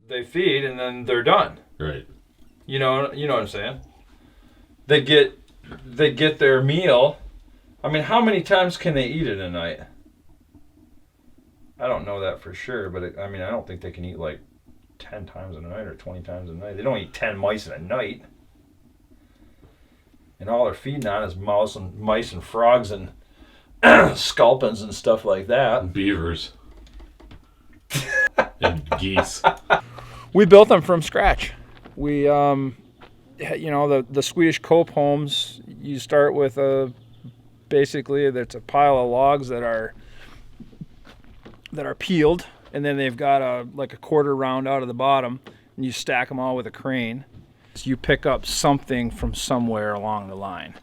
they feed, and then they're done. Right. You know what I'm saying? They get their meal. I mean, how many times can they eat in a night? I don't know that for sure, but I don't think they can eat like 10 times a night or 20 times a night. They don't eat 10 mice in a night. And all they're feeding on is mice and frogs and sculpins and stuff like that. Beavers. And geese. We built them from scratch. We, the Swedish cope homes, you start with basically it's a pile of logs that are peeled, and then they've got a quarter round out of the bottom, and you stack them all with a crane. So you pick up something from somewhere along the line.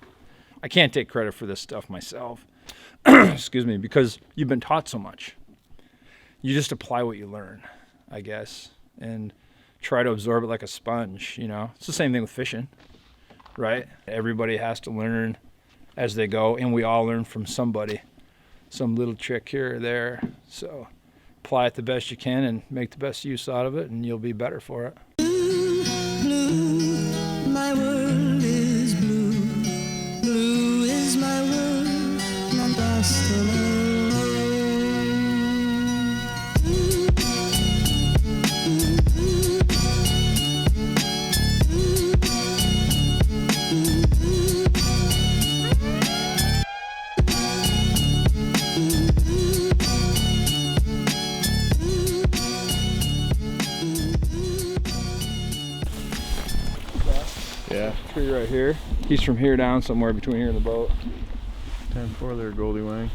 I can't take credit for this stuff myself, excuse me, because you've been taught so much. You just apply what you learn, I guess, and try to absorb it like a sponge, It's the same thing with fishing, right? Everybody has to learn as they go, and we all learn from somebody. Some little trick here or there. So apply it the best you can and make the best use out of it, and you'll be better for it. Blue, my world is blue. Blue is my world, non basta l'amore. Yeah, tree right here. He's from here down somewhere between here and the boat. 10-4 there, Goldie Wang.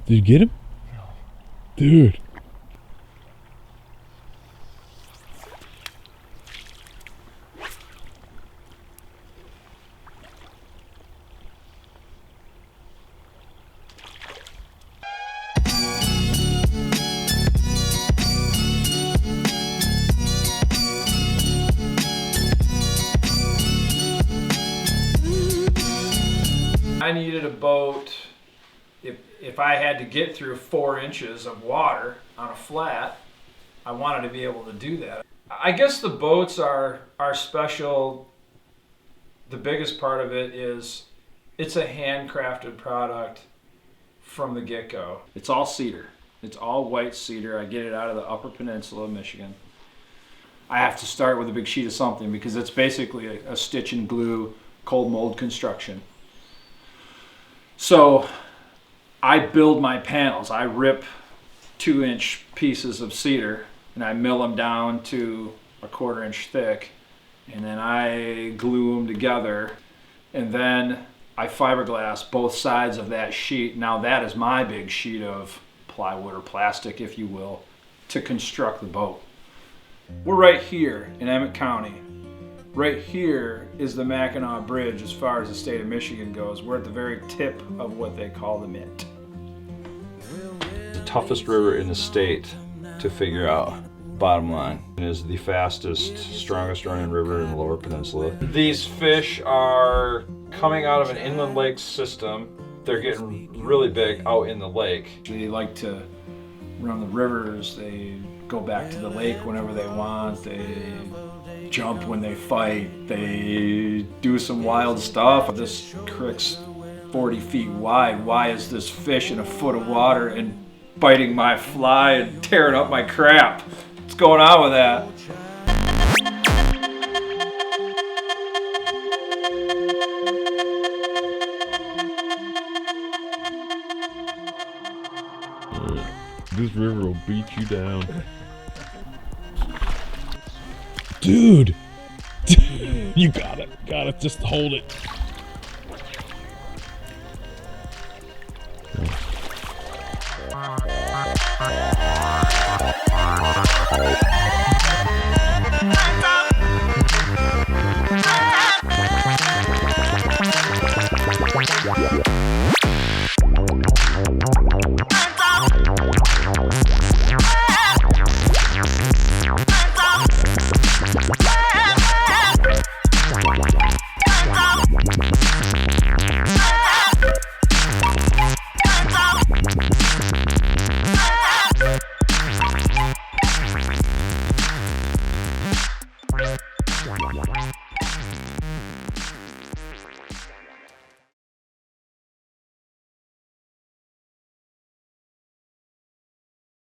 Did you get him? No. Dude. I needed a boat. If I had to get through 4 inches of water on a flat, I wanted to be able to do that. I guess the boats are special. The biggest part of it is it's a handcrafted product from the get-go. It's all cedar. It's all white cedar. I get it out of the upper peninsula of Michigan. I have to start with a big sheet of something because it's basically a stitch and glue cold mold construction. So I build my panels. I rip 2-inch pieces of cedar and I mill them down to a 1/4 inch thick, and then I glue them together, and then I fiberglass both sides of that sheet. Now that is my big sheet of plywood or plastic, if you will, to construct the boat. We're right here in Emmett County. Right here is the Mackinac Bridge as far as the state of Michigan goes. We're at the very tip of what they call the Mitt. The toughest river in the state to figure out, bottom line. It is the fastest, strongest running river in the lower peninsula. These fish are coming out of an inland lake system. They're getting really big out in the lake. They like to run the rivers. They go back to the lake whenever they want. They jump when they fight. They do some wild stuff. This creek's 40 feet wide. Why is this fish in a foot of water and biting my fly and tearing up my crap? What's going on with that? This river will beat you down. Dude! You got it. Just hold it.